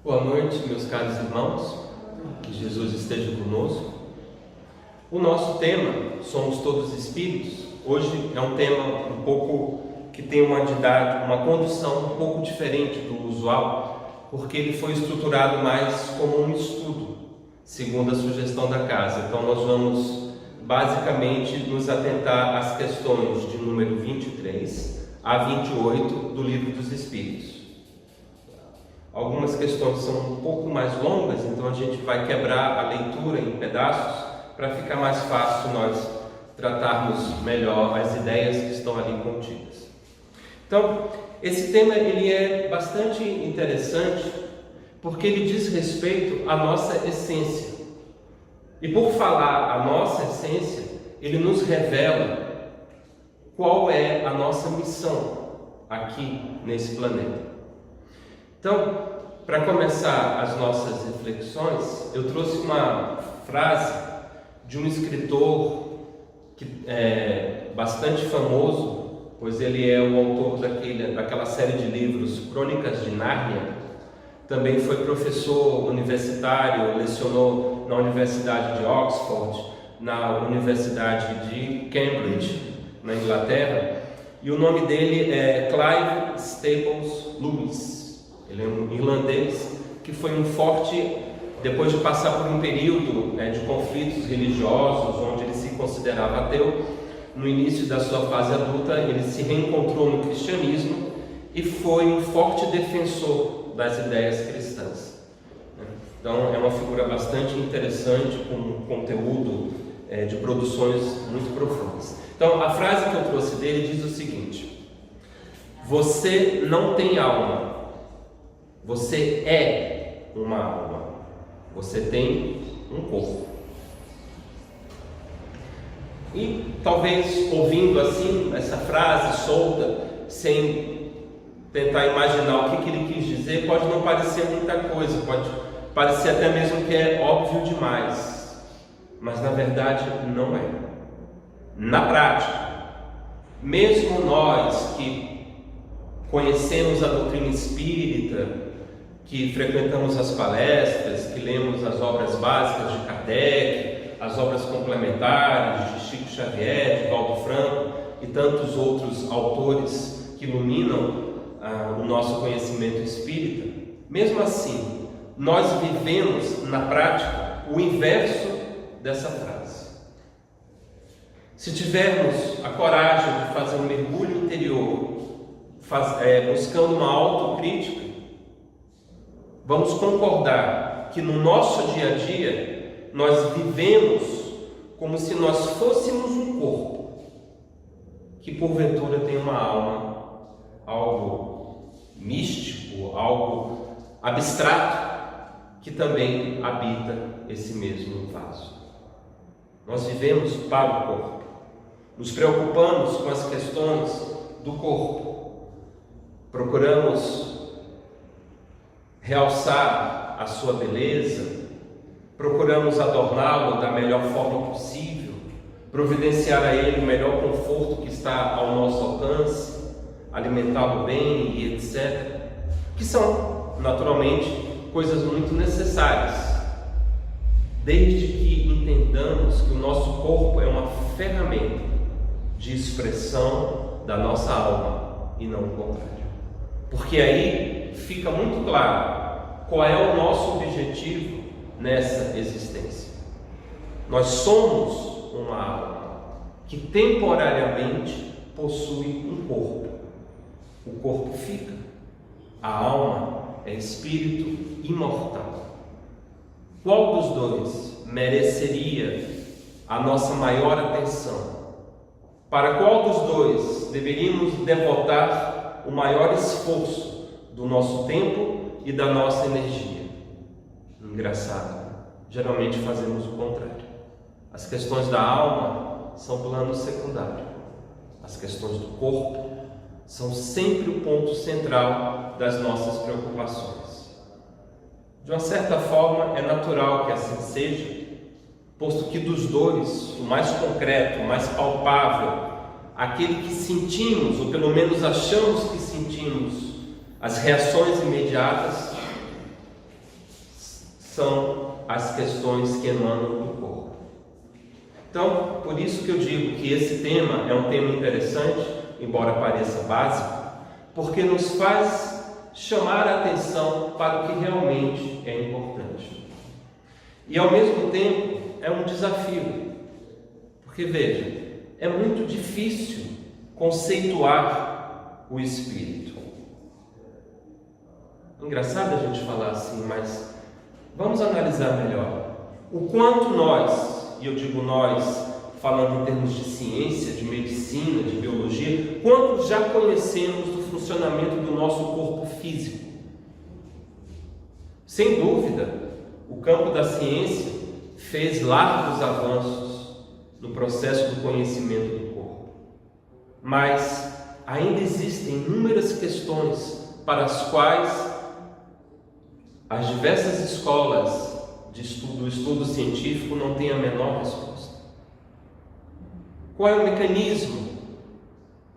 Boa noite, meus caros irmãos, que Jesus esteja conosco. O nosso tema, Somos Todos Espíritos, hoje é um tema um pouco que tem uma condução um pouco diferente do usual, porque ele foi estruturado mais como um estudo, segundo a sugestão da casa. Então nós vamos basicamente nos atentar às questões de número 23 a 28 do Livro dos Espíritos. Algumas questões são um pouco mais longas, então a gente vai quebrar a leitura em pedaços para ficar mais fácil nós tratarmos melhor as ideias que estão ali contidas. Então, esse tema ele é bastante interessante porque ele diz respeito à nossa essência. E por falar a nossa essência, ele nos revela qual é a nossa missão aqui nesse planeta. Então, para começar as nossas reflexões, eu trouxe uma frase de um escritor que é bastante famoso, pois ele é o autor daquela série de livros Crônicas de Nárnia. Também foi professor universitário, lecionou na Universidade de Oxford, na Universidade de Cambridge, na Inglaterra, e o nome dele é Clive Staples Lewis. Ele é um irlandês que foi um forte, depois de passar por um período de conflitos religiosos, onde ele se considerava ateu. No início da sua fase adulta, ele se reencontrou no cristianismo e foi um forte defensor das ideias cristãs. Então é uma figura bastante interessante, com um conteúdo de produções muito profundas. Então a frase que eu trouxe dele diz o seguinte: você não tem alma, você é uma alma, você tem um corpo. E talvez ouvindo assim essa frase solta, sem tentar imaginar o que ele quis dizer, pode não parecer muita coisa, pode parecer até mesmo que é óbvio demais, mas na verdade não é. Na prática, mesmo nós que conhecemos a doutrina espírita, que frequentamos as palestras, que lemos as obras básicas de Kardec, as obras complementares de Chico Xavier, de Valdo Franco e tantos outros autores que iluminam o nosso conhecimento espírita, mesmo assim, nós vivemos na prática o inverso dessa frase. Se tivermos a coragem de fazer um mergulho interior, buscando uma autocrítica, vamos concordar que no nosso dia a dia nós vivemos como se nós fôssemos um corpo que porventura tem uma alma, algo místico, algo abstrato, que também habita esse mesmo vaso. Nós vivemos para o corpo, nos preocupamos com as questões do corpo, procuramos realçar a sua beleza, procuramos adorná-lo da melhor forma possível, providenciar a ele o melhor conforto que está ao nosso alcance, alimentá-lo bem e etc. Que são, naturalmente, coisas muito necessárias, desde que entendamos que o nosso corpo é uma ferramenta de expressão da nossa alma e não o contrário. Porque aí fica muito claro qual é o nosso objetivo nessa existência. Nós somos uma alma que temporariamente possui um corpo. O corpo fica. A alma é espírito imortal. Qual dos dois mereceria a nossa maior atenção? Para qual dos dois deveríamos devotar o maior esforço do nosso tempo e da nossa energia? Engraçado, geralmente fazemos o contrário. As questões da alma são plano secundário. As questões do corpo são sempre o ponto central das nossas preocupações. De uma certa forma, é natural que assim seja, posto que dos dois, o mais concreto, o mais palpável, aquele que sentimos, ou pelo menos achamos que sentimos, as reações imediatas, são as questões que emanam do corpo. Então, por isso que eu digo que esse tema é um tema interessante, embora pareça básico, porque nos faz chamar a atenção para o que realmente é importante. E ao mesmo tempo é um desafio, porque veja, é muito difícil conceituar o Espírito. Engraçado a gente falar assim, mas vamos analisar melhor. O quanto nós, e eu digo nós, falando em termos de ciência, de medicina, de biologia, quanto já conhecemos do funcionamento do nosso corpo físico? Sem dúvida, o campo da ciência fez largos avanços no processo do conhecimento do corpo. Mas ainda existem inúmeras questões para as quais as diversas escolas do estudo científico não têm a menor resposta. Qual é o mecanismo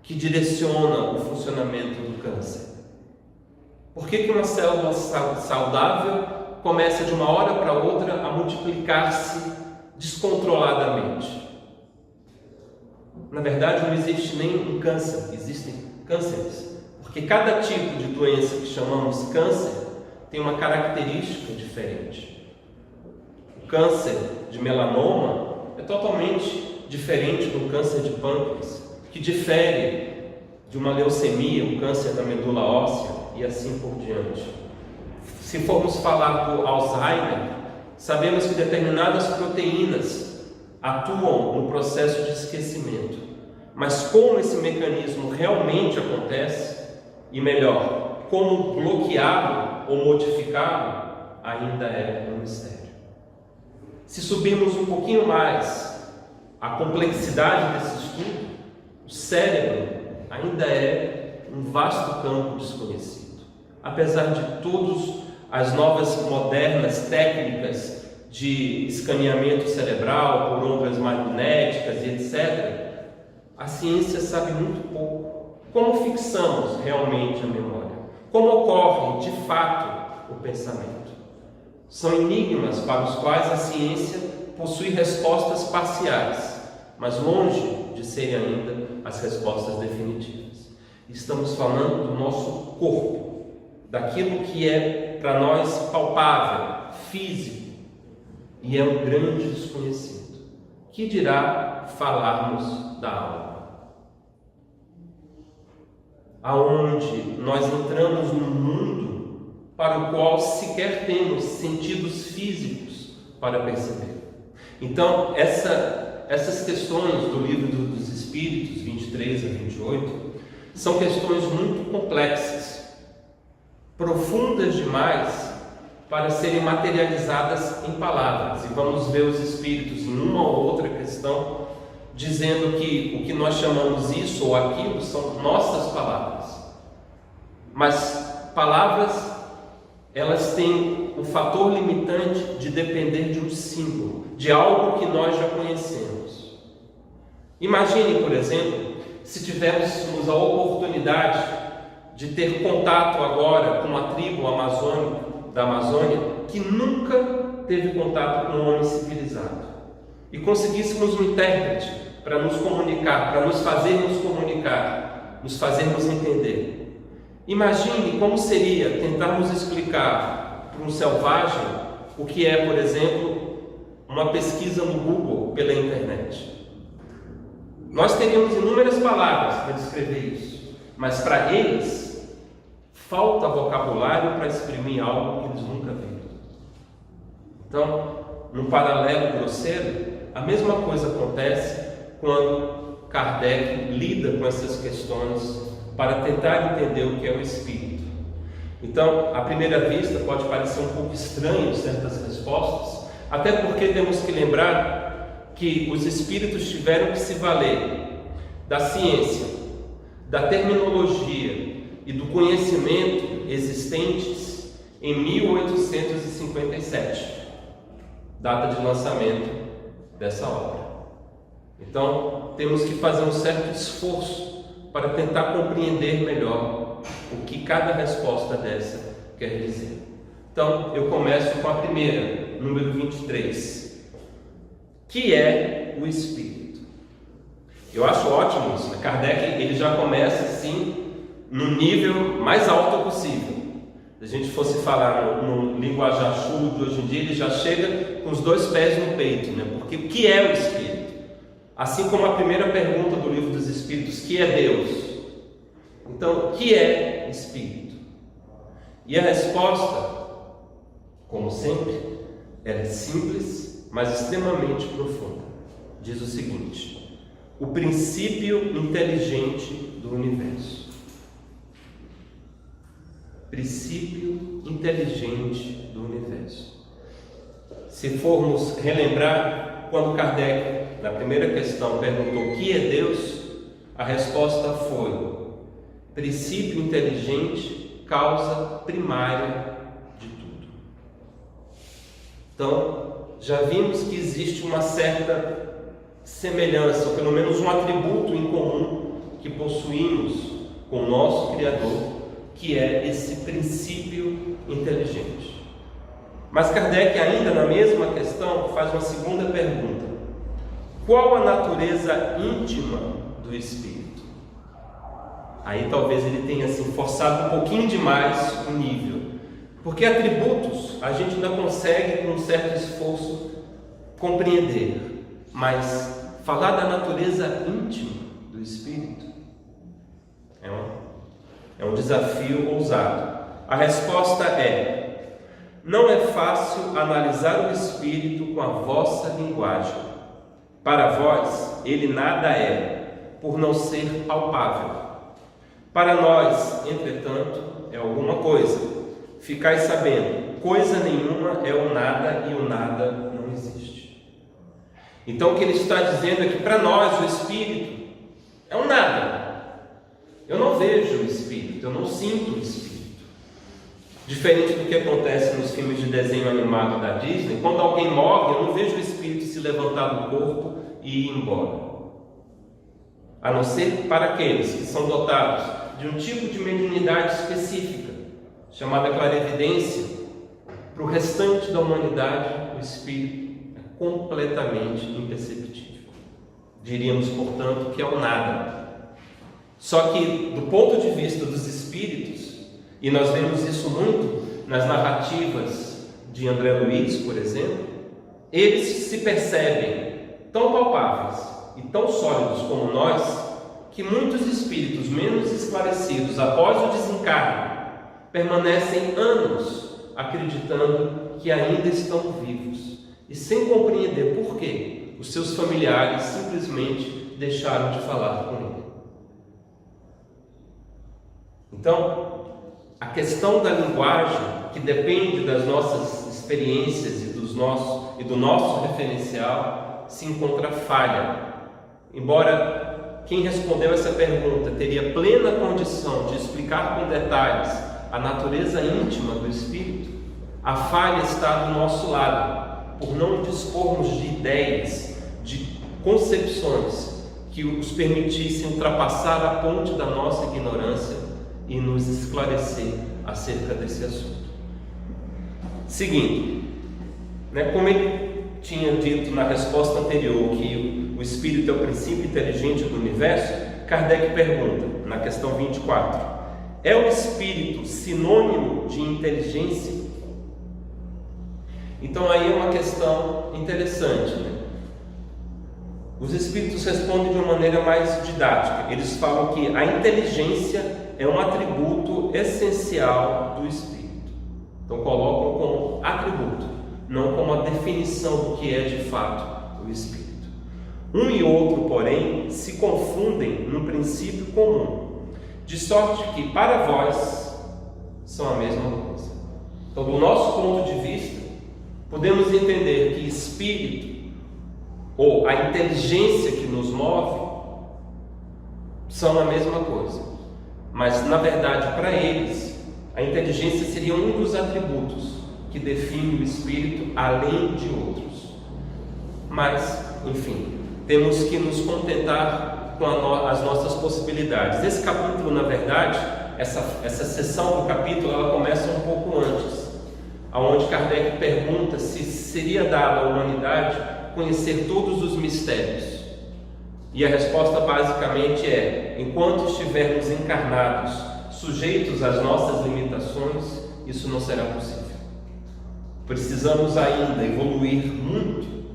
que direciona o funcionamento do câncer? Por que uma célula saudável começa de uma hora para outra a multiplicar-se descontroladamente? Na verdade, não existe nem um câncer, existem cânceres. Porque cada tipo de doença que chamamos câncer tem uma característica diferente. O câncer de melanoma é totalmente diferente do câncer de pâncreas, que difere de uma leucemia, um câncer da medula óssea e assim por diante. Se formos falar do Alzheimer, sabemos que determinadas proteínas atuam no processo de esquecimento. Mas como esse mecanismo realmente acontece, e melhor, como bloqueá-lo ou modificá-lo, ainda é um mistério. Se subirmos um pouquinho mais a complexidade desse estudo, o cérebro ainda é um vasto campo desconhecido. Apesar de todas as novas modernas técnicas de escaneamento cerebral por ondas magnéticas e etc., a ciência sabe muito pouco. Como fixamos realmente a memória? Como ocorre de fato o pensamento? São enigmas para os quais a ciência possui respostas parciais, mas longe de serem ainda as respostas definitivas. Estamos falando do nosso corpo, daquilo que é para nós palpável, físico, e é um grande desconhecido. Que dirá falarmos da alma? Aonde nós entramos num mundo para o qual sequer temos sentidos físicos para perceber. Então, essas questões do livro dos Espíritos, 23 a 28, são questões muito complexas, profundas demais para serem materializadas em palavras. E vamos ver os Espíritos em uma ou outra questão dizendo que o que nós chamamos isso ou aquilo são nossas palavras. Mas palavras, elas têm o fator limitante de depender de um símbolo, de algo que nós já conhecemos. Imagine, por exemplo, se tivéssemos a oportunidade de ter contato agora com uma tribo da Amazônia que nunca teve contato com um homem civilizado e conseguíssemos um intérprete para nos comunicar, para nos fazermos comunicar, nos fazermos entender. Imagine como seria tentarmos explicar para um selvagem o que é, por exemplo, uma pesquisa no Google pela internet. Nós teríamos inúmeras palavras para descrever isso, mas para eles falta vocabulário para exprimir algo que eles nunca viram. Então, num paralelo grosseiro, a mesma coisa acontece quando Kardec lida com essas questões para tentar entender o que é o Espírito. Então, à primeira vista, pode parecer um pouco estranho certas respostas, até porque temos que lembrar que os Espíritos tiveram que se valer da ciência, da terminologia e do conhecimento existentes em 1857, data de lançamento dessa obra. Então, temos que fazer um certo esforço para tentar compreender melhor o que cada resposta dessa quer dizer. Então, eu começo com a primeira, número 23. Que é o Espírito? Eu acho ótimo isso, né? Kardec, ele já começa assim, no nível mais alto possível. Se a gente fosse falar no linguajar chulo de hoje em dia, ele já chega com os dois pés no peito, né? Porque o que é o Espírito? Assim como a primeira pergunta do Livro dos Espíritos, que é Deus? Então, o que é Espírito? E a resposta, como sempre, ela é simples, mas extremamente profunda. Diz o seguinte: o princípio inteligente do universo. Princípio inteligente do universo. Se formos relembrar, quando Kardec, na primeira questão, perguntou o que é Deus, a resposta foi: princípio inteligente, causa primária de tudo. Então, já vimos que existe uma certa semelhança, ou pelo menos um atributo em comum que possuímos com o nosso Criador, que é esse princípio inteligente. Mas Kardec, ainda na mesma questão, faz uma segunda pergunta: qual a natureza íntima do Espírito? Aí talvez ele tenha assim, forçado um pouquinho demais o nível, porque atributos a gente ainda consegue, com um certo esforço, compreender, mas falar da natureza íntima do Espírito é um desafio ousado. A resposta é: não é fácil analisar o Espírito com a vossa linguagem. Para vós, ele nada é, por não ser palpável. Para nós, entretanto, é alguma coisa. Ficai sabendo, coisa nenhuma é o nada e o nada não existe. Então o que ele está dizendo é que para nós o Espírito é um nada. Eu não vejo o Espírito, eu não sinto o Espírito. Diferente do que acontece nos filmes de desenho animado da Disney, quando alguém morre, eu não vejo o Espírito se levantar do corpo e ir embora. A não ser para aqueles que são dotados de um tipo de mediunidade específica, chamada clarevidência. Para o restante da humanidade, o Espírito é completamente imperceptível. Diríamos, portanto, que é o nada. Só que, do ponto de vista dos espíritos, e nós vemos isso muito nas narrativas de André Luiz, por exemplo, eles se percebem tão palpáveis e tão sólidos como nós, que muitos espíritos menos esclarecidos após o desencarne permanecem anos acreditando que ainda estão vivos e sem compreender por que os seus familiares simplesmente deixaram de falar com ele. Então, a questão da linguagem, que depende das nossas experiências e do nosso referencial, se encontra falha. Embora quem respondeu essa pergunta teria plena condição de explicar com detalhes a natureza íntima do Espírito, a falha está do nosso lado, por não dispormos de ideias, de concepções que os permitissem ultrapassar a ponte da nossa ignorância e nos esclarecer acerca desse assunto. Seguindo, como ele tinha dito na resposta anterior que o Espírito é o princípio inteligente do universo, Kardec pergunta, na questão 24, é o Espírito sinônimo de inteligência? Então aí é uma questão interessante, Os Espíritos respondem de uma maneira mais didática. Eles falam que a inteligência é um atributo essencial do Espírito. Então colocam como atributo, não como a definição do que é de fato o Espírito. Um e outro, porém, se confundem no princípio comum, de sorte que para vós são a mesma coisa. Então, do nosso ponto de vista, podemos entender que Espírito, ou a inteligência que nos move, são a mesma coisa. Mas, na verdade, para eles, a inteligência seria um dos atributos que define o Espírito, além de outros. Mas, enfim, temos que nos contentar com as nossas possibilidades. Esse capítulo, na verdade, essa seção do capítulo, ela começa um pouco antes, Kardec pergunta se seria dado à humanidade conhecer todos os mistérios. E a resposta basicamente é: enquanto estivermos encarnados, sujeitos às nossas limitações, isso não será possível. Precisamos ainda evoluir muito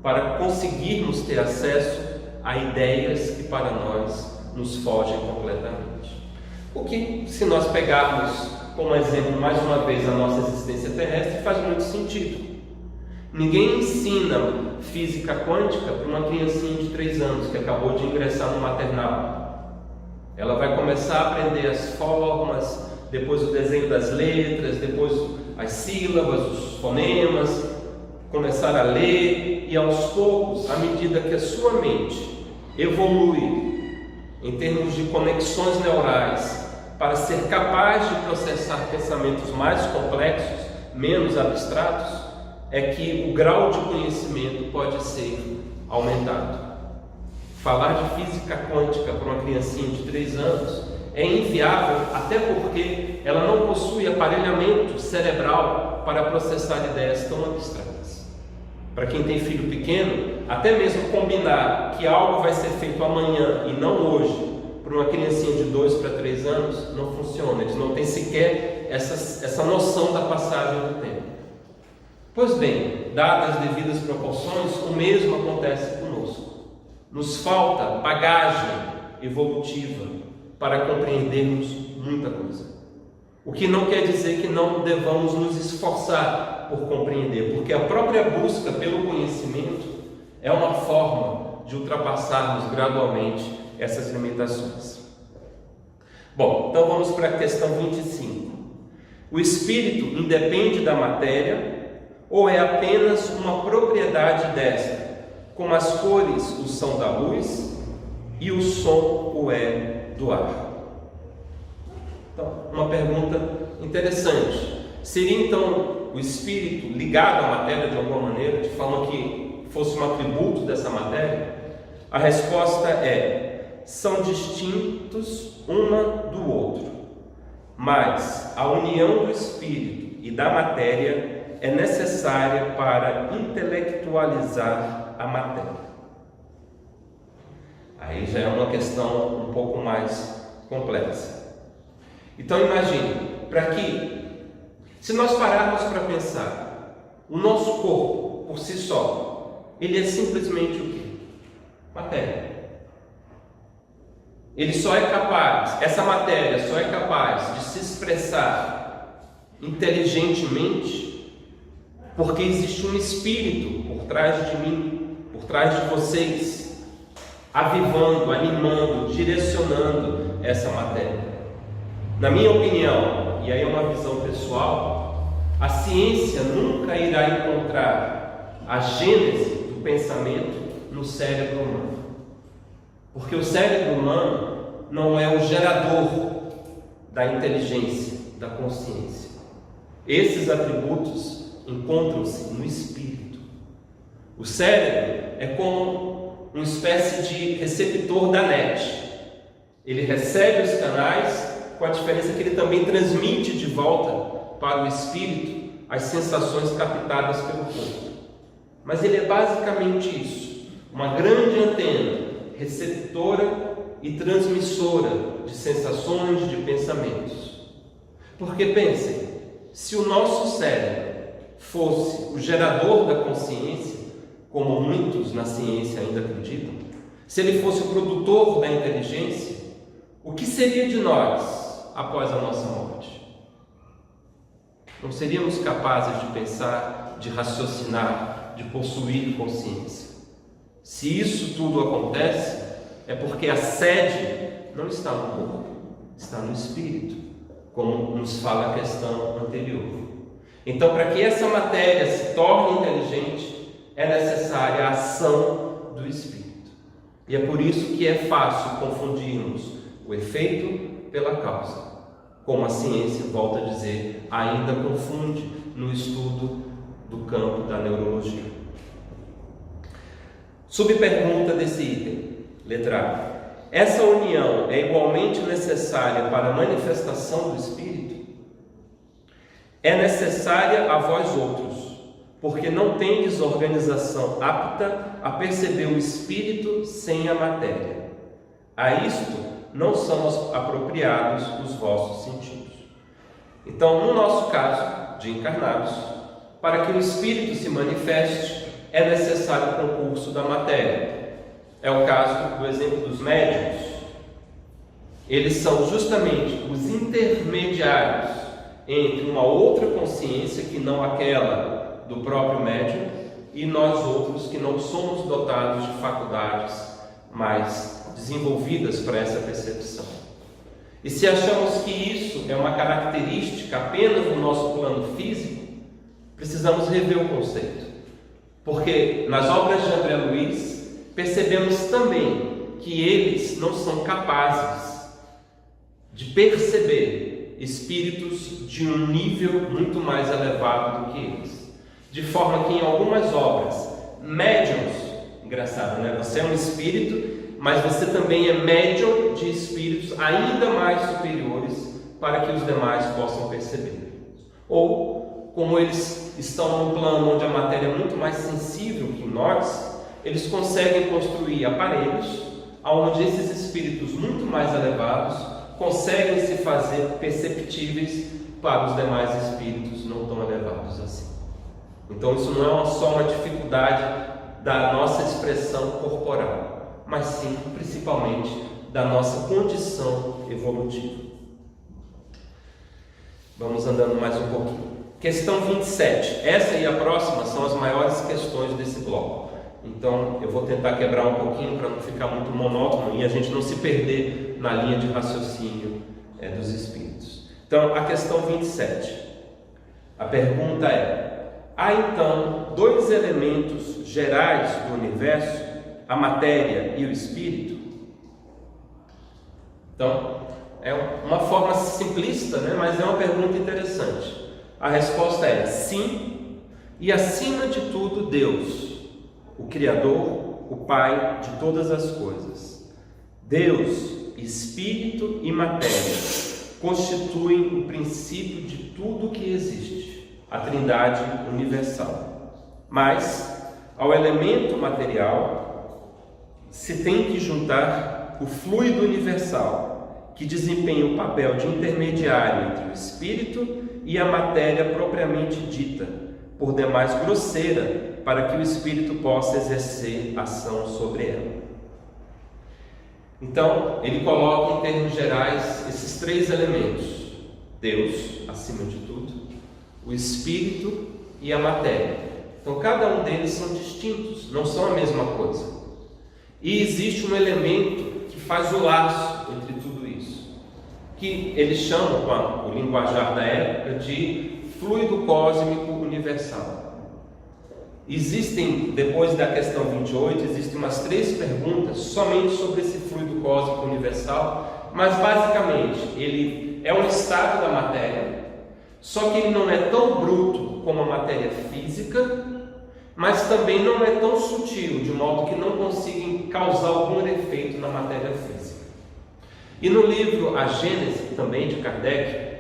para conseguirmos ter acesso a ideias que para nós nos fogem completamente. O que, se nós pegarmos como exemplo mais uma vez a nossa existência terrestre, faz muito sentido. Ninguém ensina física quântica para uma criancinha de 3 anos que acabou de ingressar no maternal. Ela vai começar a aprender as formas, depois o desenho das letras, depois as sílabas, os fonemas, começar a ler, e aos poucos, à medida que a sua mente evolui em termos de conexões neurais para ser capaz de processar pensamentos mais complexos, menos abstratos, é que o grau de conhecimento pode ser aumentado. Falar de física quântica para uma criancinha de 3 anos é inviável, até porque ela não possui aparelhamento cerebral para processar ideias tão abstratas. Para quem tem filho pequeno, até mesmo combinar que algo vai ser feito amanhã e não hoje, para uma criancinha de 2 para 3 anos, não funciona. Eles não têm sequer essa noção da passagem do tempo. Pois bem, dadas as devidas proporções, o mesmo acontece conosco. Nos falta bagagem evolutiva para compreendermos muita coisa. O que não quer dizer que não devamos nos esforçar por compreender, porque a própria busca pelo conhecimento é uma forma de ultrapassarmos gradualmente essas limitações. Bom, então vamos para a questão 25. O espírito independe da matéria ou é apenas uma propriedade desta, como as cores o são da luz e o som o é do ar? Então, uma pergunta interessante. Seria então o espírito ligado à matéria de alguma maneira, de forma que fosse um atributo dessa matéria? A resposta é: são distintos uma do outro, mas a união do espírito e da matéria é necessária para intelectualizar a matéria. Aí já é uma questão um pouco mais complexa. Então imagine, se nós pararmos para pensar, o nosso corpo por si só, ele é simplesmente o quê? Matéria. Ele só é capaz, essa matéria só é capaz de se expressar inteligentemente porque existe um espírito por trás de mim, por trás de vocês, avivando, animando, direcionando essa matéria. Na minha opinião, e aí é uma visão pessoal, a ciência nunca irá encontrar a gênese do pensamento no cérebro humano. Porque o cérebro humano não é o gerador da inteligência, da consciência. Esses atributos encontram-se no espírito. O cérebro é como uma espécie de receptor da net. Ele recebe os canais, com a diferença que ele também transmite de volta para o espírito as sensações captadas pelo corpo. Mas ele é basicamente isso: uma grande antena receptora e transmissora de sensações, de pensamentos. Porque pensem, se o nosso cérebro fosse o gerador da consciência, como muitos na ciência ainda acreditam, se ele fosse o produtor da inteligência, o que seria de nós após a nossa morte? Não seríamos capazes de pensar, de raciocinar, de possuir consciência. Se isso tudo acontece, é porque a sede não está no corpo, está no espírito, como nos fala a questão anterior. Então, para que essa matéria se torne inteligente, é necessária a ação do espírito. E é por isso que é fácil confundirmos o efeito pela causa, como a ciência, volta a dizer, ainda confunde no estudo do campo da neurologia. Subpergunta desse item, letra A. Essa união é igualmente necessária para a manifestação do espírito? é necessária a vós outros, porque não tendes organização apta a perceber o espírito sem a matéria. A isto não são apropriados os vossos sentidos. Então, no nosso caso, de encarnados, para que o espírito se manifeste, é necessário o concurso da matéria. É o caso do exemplo dos médiuns. Eles são justamente os intermediários entre uma outra consciência que não aquela do próprio médium e nós outros que não somos dotados de faculdades mais desenvolvidas para essa percepção. E se achamos que isso é uma característica apenas do nosso plano físico, precisamos rever o conceito. Porque nas obras de André Luiz percebemos também que eles não são capazes de perceber espíritos de um nível muito mais elevado do que eles. De forma que em algumas obras, médiuns, engraçado, né? Você é um espírito, mas você também é médium de espíritos ainda mais superiores para que os demais possam perceber. Ou, como eles estão num plano onde a matéria é muito mais sensível que nós, eles conseguem construir aparelhos onde esses espíritos muito mais elevados conseguem se fazer perceptíveis para os demais espíritos não tão elevados assim. Então isso não é só uma dificuldade da nossa expressão corporal, mas sim, principalmente, da nossa condição evolutiva. Vamos andando mais um pouquinho. Questão 27. Essa e a próxima são as maiores questões desse bloco. Então eu vou tentar quebrar um pouquinho para não ficar muito monótono e a gente não se perder na linha de raciocínio dos espíritos. Então, a questão 27. A pergunta é: há então dois elementos gerais do universo, a matéria e o espírito? Então, é uma forma simplista, né? Mas é uma pergunta interessante. A resposta é sim, e acima de tudo Deus, o Criador, o Pai de todas as coisas. Deus, Espírito e matéria constituem o princípio de tudo que existe, a Trindade universal. Mas, ao elemento material, se tem que juntar o fluido universal, que desempenha o papel de intermediário entre o Espírito e a matéria propriamente dita, por demais grosseira, para que o Espírito possa exercer ação sobre ela. Então, ele coloca em termos gerais esses três elementos: Deus, acima de tudo, o Espírito e a matéria. Então, cada um deles são distintos, não são a mesma coisa. E existe um elemento que faz o laço entre tudo isso, que eles chamam, com o linguajar da época, de fluido cósmico universal. Existem, depois da questão 28, existem umas 3 perguntas somente sobre esse fluido cósmico universal, mas basicamente ele é um estado da matéria, só que ele não é tão bruto como a matéria física, mas também não é tão sutil, de modo que não consiga causar algum efeito na matéria física. E no livro A Gênese, também de Kardec,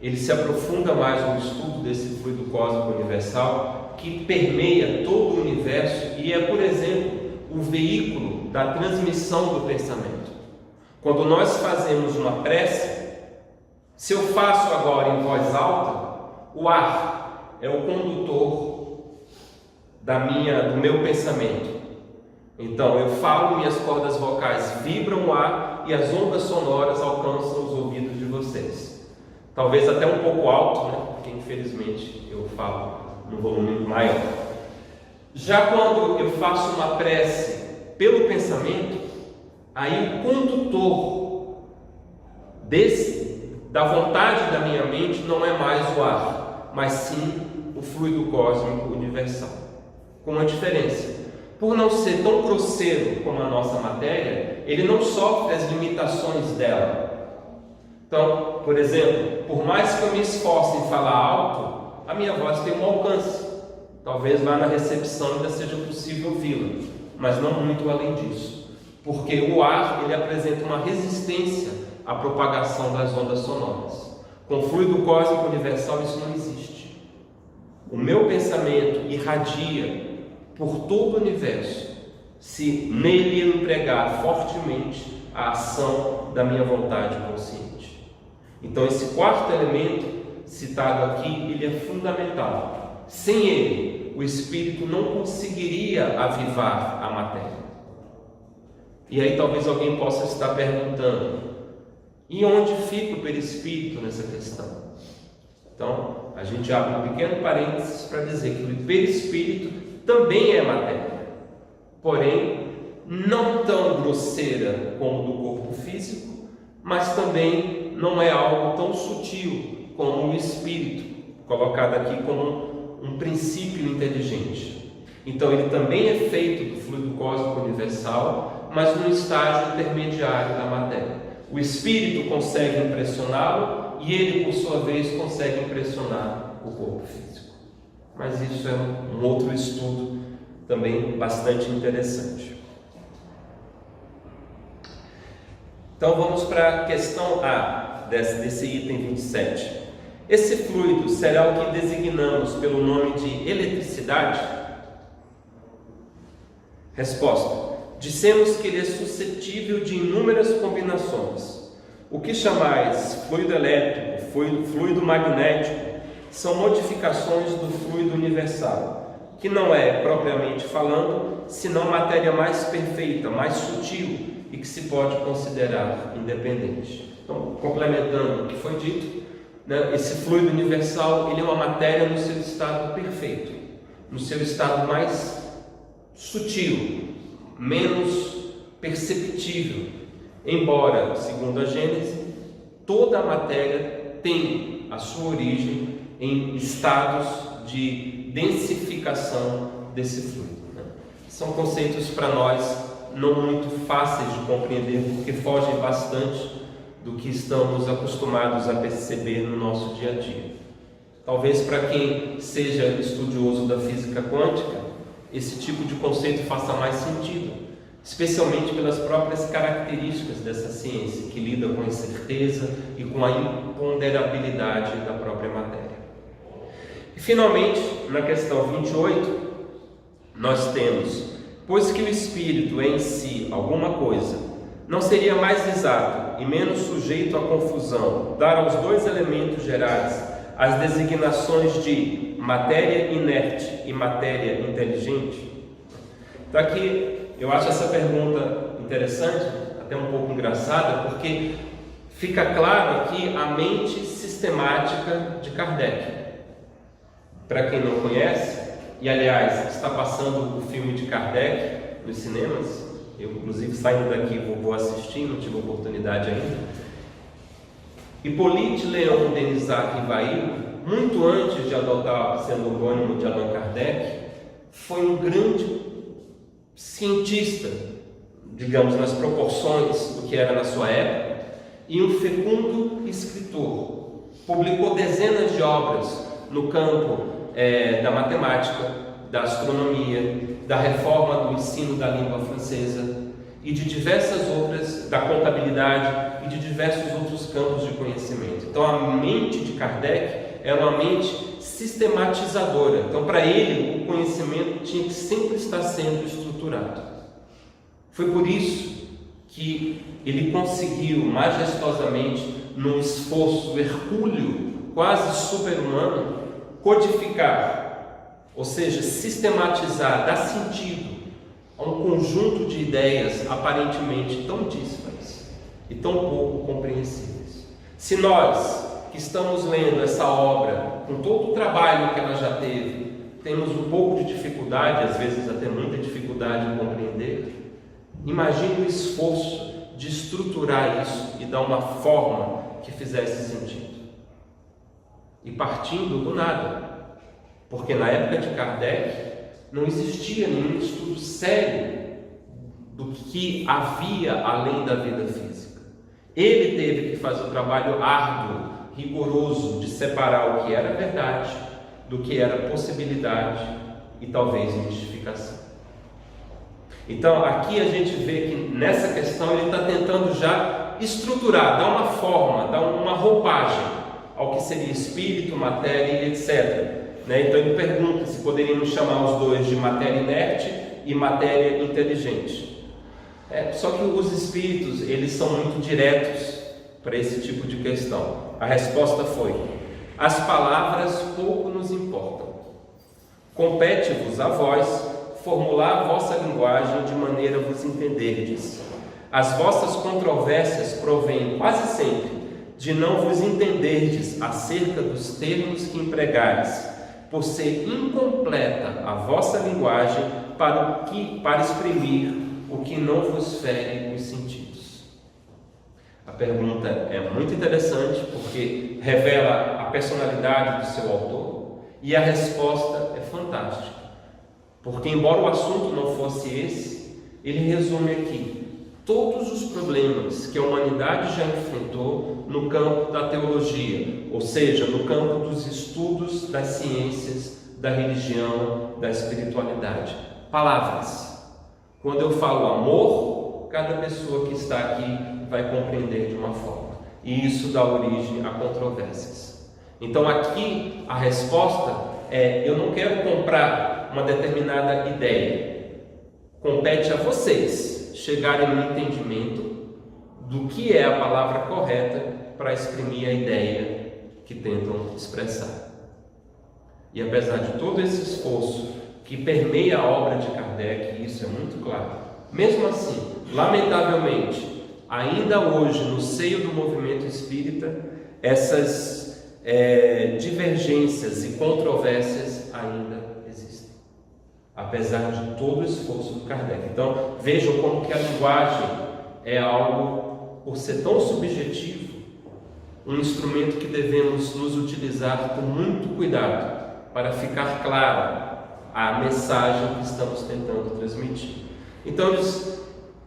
ele se aprofunda mais no estudo desse fluido cósmico universal, que permeia todo o universo e é, por exemplo, o veículo da transmissão do pensamento. Quando nós fazemos uma prece, se eu faço agora em voz alta, o ar é o condutor do meu pensamento. Então eu falo, minhas cordas vocais vibram o ar e as ondas sonoras alcançam os ouvidos de vocês. Talvez até um pouco alto, né? Porque infelizmente eu falo num volume maior. Já quando eu faço uma prece pelo pensamento, aí o condutor da vontade da minha mente não é mais o ar, mas sim o fluido cósmico universal. Com uma diferença: por não ser tão grosseiro como a nossa matéria, ele não sofre as limitações dela. Então, por exemplo, por mais que eu me esforce em falar alto, a minha voz tem um alcance. Talvez lá na recepção ainda seja possível ouvi-la, mas não muito além disso, porque o ar ele apresenta uma resistência à propagação das ondas sonoras. Com o fluido cósmico universal isso não existe. o meu pensamento irradia por todo o universo se nele eu empregar fortemente a ação da minha vontade consciente. Então esse quarto elemento citado aqui, ele é fundamental. Sem ele, o espírito não conseguiria avivar a matéria. E aí talvez alguém possa estar perguntando: e onde fica o perispírito nessa questão? Então, a gente abre um pequeno parênteses para dizer que o perispírito também é matéria, porém não tão grosseira como do corpo físico, mas também não é algo tão sutil como o espírito, colocado aqui como um princípio inteligente. Então ele também é feito do fluido cósmico universal, mas num estágio intermediário da matéria. O espírito consegue impressioná-lo e ele, por sua vez, consegue impressionar o corpo físico. Mas isso é um outro estudo também bastante interessante. Então vamos para a questão A desse item 27. Esse fluido será o que designamos pelo nome de eletricidade? Resposta: dissemos que ele é suscetível de inúmeras combinações. O que chamais fluido elétrico, fluido magnético, são modificações do fluido universal, que não é, propriamente falando, senão matéria mais perfeita, mais sutil e que se pode considerar independente. Então, complementando o que foi dito, esse fluido universal, ele é uma matéria no seu estado perfeito, no seu estado mais sutil, menos perceptível, embora, segundo a Gênese, toda a matéria tem a sua origem em estados de densificação desse fluido. São conceitos para nós não muito fáceis de compreender, porque fogem bastante do que estamos acostumados a perceber no nosso dia a dia. Talvez para quem seja estudioso da física quântica, esse tipo de conceito faça mais sentido, especialmente pelas próprias características dessa ciência, que lida com a incerteza e com a imponderabilidade da própria matéria. E finalmente, na questão 28, nós temos: pois que o espírito é em si alguma coisa, não seria mais exato e menos sujeito à confusão dar aos dois elementos gerais as designações de matéria inerte e matéria inteligente? Então aqui eu acho essa pergunta interessante, até um pouco engraçada, porque fica claro aqui a mente sistemática de Kardec. Para quem não conhece, e aliás está passando o filme de Kardec nos cinemas, eu inclusive saindo daqui vou assistir, não tive oportunidade ainda. Hippolyte Léon Denisard Rivail, muito antes de adotar o pseudônimo de Allan Kardec, foi um grande cientista, digamos, nas proporções do que era na sua época, e um fecundo escritor. Publicou dezenas de obras no campo da matemática, da astronomia, da reforma do ensino da língua francesa e de diversas outras, da contabilidade e de diversos outros campos de conhecimento. Então a mente de Kardec era uma mente sistematizadora. Então para ele o conhecimento tinha que sempre estar sendo estruturado. Foi por isso que ele conseguiu majestosamente, num esforço hercúleo, quase super-humano, codificar, ou seja, sistematizar, dar sentido a um conjunto de ideias aparentemente tão díspares e tão pouco compreensíveis. Se nós, que estamos lendo essa obra, com todo o trabalho que ela já teve, temos um pouco de dificuldade, às vezes até muita dificuldade em compreender, imagine o esforço de estruturar isso e dar uma forma que fizesse sentido. E partindo do nada, porque na época de Kardec não existia nenhum estudo sério do que havia além da vida física. Ele teve que fazer o trabalho árduo, rigoroso, de separar o que era verdade do que era possibilidade e talvez mistificação. Então aqui a gente vê que nessa questão ele está tentando já estruturar, dar uma forma, dar uma roupagem ao que seria espírito, matéria e etc. né? Então ele pergunta se poderíamos chamar os dois de matéria inerte e matéria inteligente. Só que os espíritos, eles são muito diretos para esse tipo de questão. A resposta foi: as palavras pouco nos importam. Compete-vos a vós formular a vossa linguagem de maneira a vos entenderdes. As vossas controvérsias provêm quase sempre de não vos entenderdes acerca dos termos que empregares, por ser incompleta a vossa linguagem para exprimir o que não vos fere os sentidos. A pergunta é muito interessante porque revela a personalidade do seu autor, e a resposta é fantástica, porque embora o assunto não fosse esse, ele resume aqui todos os problemas que a humanidade já enfrentou no campo da teologia, ou seja, no campo dos estudos das ciências, da religião, da espiritualidade. Palavras. Quando eu falo amor, cada pessoa que está aqui vai compreender de uma forma, e isso dá origem a controvérsias. Então aqui a resposta é: eu não quero comprar uma determinada ideia. Compete a vocês chegarem no entendimento do que é a palavra correta para exprimir a ideia que tentam expressar. E apesar de todo esse esforço que permeia a obra de Kardec, isso é muito claro, mesmo assim, lamentavelmente, ainda hoje no seio do movimento espírita, essas divergências e controvérsias ainda existem, apesar de todo o esforço do Kardec. Então vejam como que a linguagem é algo, por ser tão subjetivo, um instrumento que devemos nos utilizar com muito cuidado para ficar clara a mensagem que estamos tentando transmitir. Então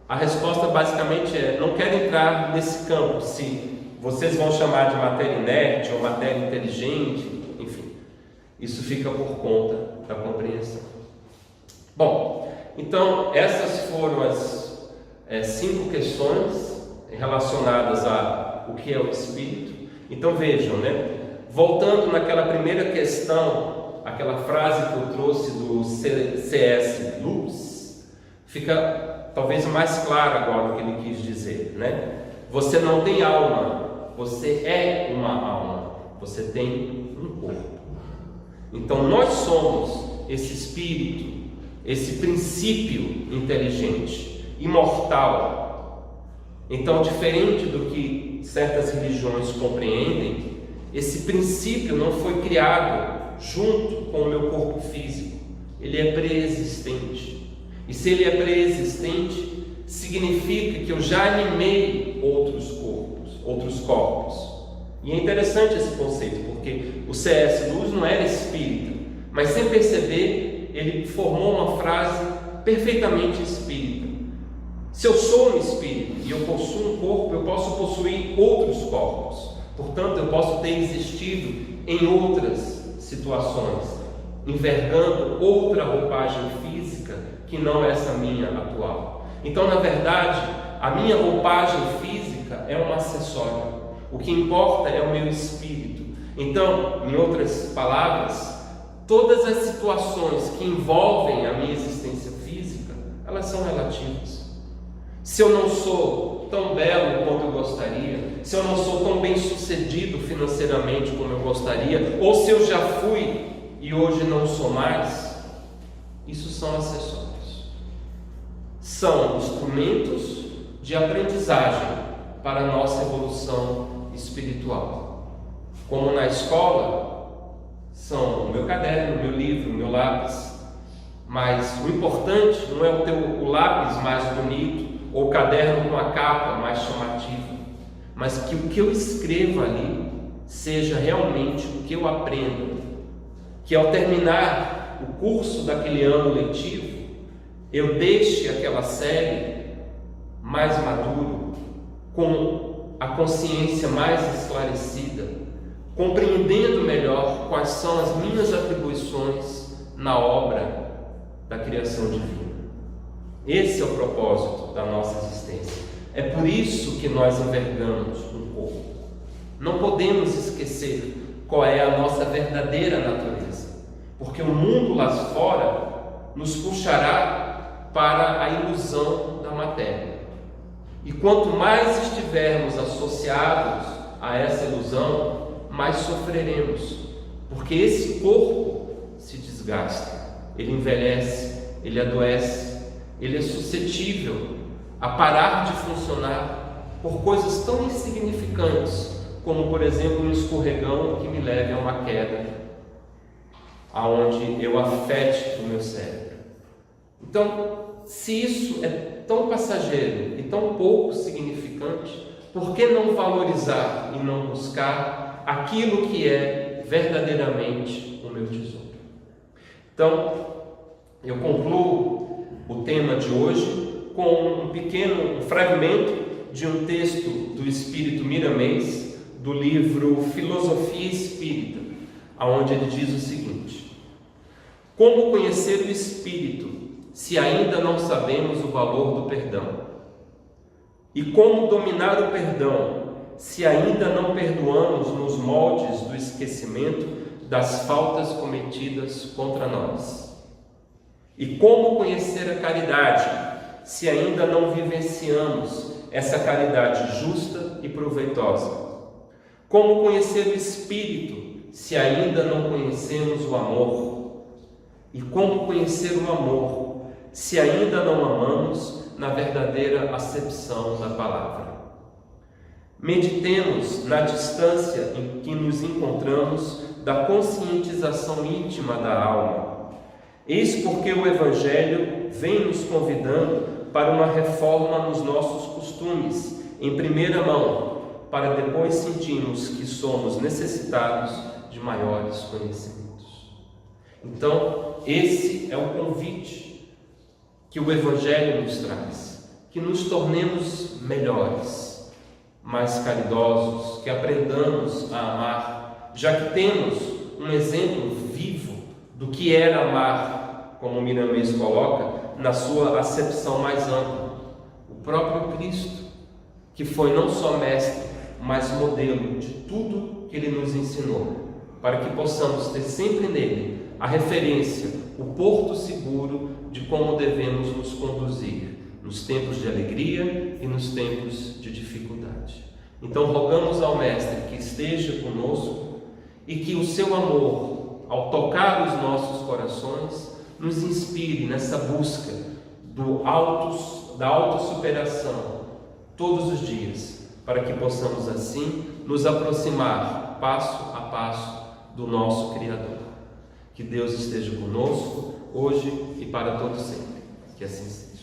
a resposta basicamente é: não quero entrar nesse campo, se vocês vão chamar de matéria inerte ou matéria inteligente, enfim, isso fica por conta da compreensão. Bom, então essas foram as 5 questões relacionadas a o que é o Espírito. Então vejam, né? Voltando naquela primeira questão, aquela frase que eu trouxe do C.S. Lewis, fica talvez mais claro agora o que ele quis dizer, né? Você não tem alma, você é uma alma, você tem um corpo. Então nós somos esse espírito, esse princípio inteligente, imortal. Então, diferente do que certas religiões compreendem, esse princípio não foi criado junto com o meu corpo físico, ele é preexistente. E se ele é preexistente, significa que eu já animei outros corpos. E é interessante esse conceito, porque o C.S. Lewis não era espírita, mas sem perceber, ele formou uma frase perfeitamente espírita. Se eu sou um espírito e eu possuo um corpo, eu posso possuir outros corpos. Portanto, eu posso ter existido em outras situações, envergando outra roupagem física que não essa minha atual. Então, na verdade, a minha roupagem física é um acessório. O que importa é o meu espírito. Então, em outras palavras, todas as situações que envolvem a minha existência física, elas são relativas. Se eu não sou tão belo quanto eu gostaria, se eu não sou tão bem sucedido financeiramente como eu gostaria, ou se eu já fui e hoje não sou mais, isso são acessórios. São instrumentos de aprendizagem para a nossa evolução espiritual. Como na escola, são o meu caderno, o meu livro, o meu lápis. Mas o importante não é o lápis mais bonito ou o caderno com a capa mais chamativa, mas que o que eu escreva ali seja realmente o que eu aprendo, que ao terminar o curso daquele ano letivo, eu deixe aquela série mais maduro, com a consciência mais esclarecida, compreendendo melhor quais são as minhas atribuições na obra da criação divina. Esse é o propósito da nossa existência. É por isso que nós envergamos um corpo. Não podemos esquecer qual é a nossa verdadeira natureza. porque o mundo lá fora nos puxará para a ilusão da matéria. E quanto mais estivermos associados a essa ilusão, mais sofreremos, porque esse corpo se desgasta, ele envelhece, ele adoece, ele é suscetível a parar de funcionar por coisas tão insignificantes como, por exemplo, um escorregão que me leve a uma queda, aonde eu afete o meu cérebro. Então, se isso é tão passageiro e tão pouco significante, por que não valorizar e não buscar aquilo que é verdadeiramente o meu tesouro? Então, eu concluo o tema de hoje com um fragmento de um texto do Espírito Miramês, do livro Filosofia Espírita, onde ele diz o seguinte: como conhecer o Espírito se ainda não sabemos o valor do perdão? E como dominar o perdão se ainda não perdoamos nos moldes do esquecimento das faltas cometidas contra nós? E como conhecer a caridade se ainda não vivenciamos essa caridade justa e proveitosa? Como conhecer o Espírito se ainda não conhecemos o amor? E como conhecer o amor se ainda não amamos na verdadeira acepção da palavra? Meditemos na distância em que nos encontramos da conscientização íntima da alma. Eis porque o Evangelho vem nos convidando para uma reforma nos nossos costumes, em primeira mão, para depois sentirmos que somos necessitados de maiores conhecimentos. Então, esse é o convite que o Evangelho nos traz, que nos tornemos melhores, mais caridosos, que aprendamos a amar, já que temos um exemplo vivo do que era amar, como o Miramês coloca, na sua acepção mais ampla, o próprio Cristo, que foi não só mestre, mas modelo de tudo que ele nos ensinou, para que possamos ter sempre nele a referência, o porto seguro de como devemos nos conduzir nos tempos de alegria e nos tempos de dificuldade. Então rogamos ao Mestre que esteja conosco e que o seu amor, ao tocar os nossos corações, nos inspire nessa busca da autossuperação todos os dias, para que possamos assim nos aproximar passo a passo do nosso Criador. Que Deus esteja conosco hoje e para todo sempre. Que assim seja.